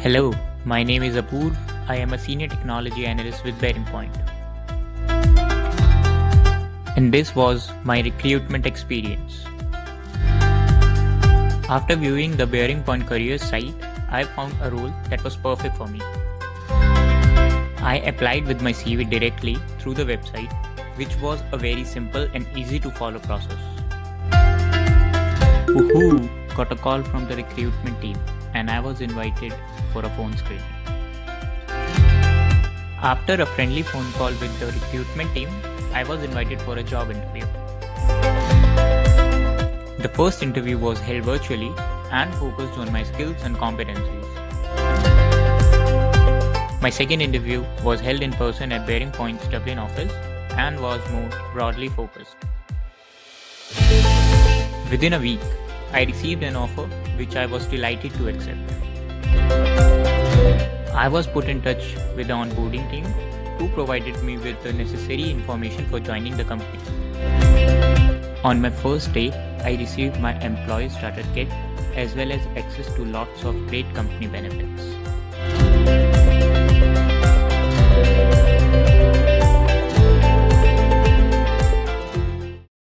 Hello, my name is Apoorv. I am a senior technology analyst with BearingPoint. And this was my recruitment experience. After viewing the BearingPoint Careers site, I found a role that was perfect for me. I applied with my CV directly through the website, which was a very simple and easy to follow process. Woohoo! Got a call from the recruitment team and I was invited for a phone screening. After a friendly phone call with the recruitment team, I was invited for a job interview. The first interview was held virtually and focused on my skills and competencies. My second interview was held in person at BearingPoint's Dublin office and was more broadly focused. Within a week, I received an offer which I was delighted to accept. I was put in touch with the onboarding team who provided me with the necessary information for joining the company. On my first day, I received my employee starter kit as well as access to lots of great company benefits.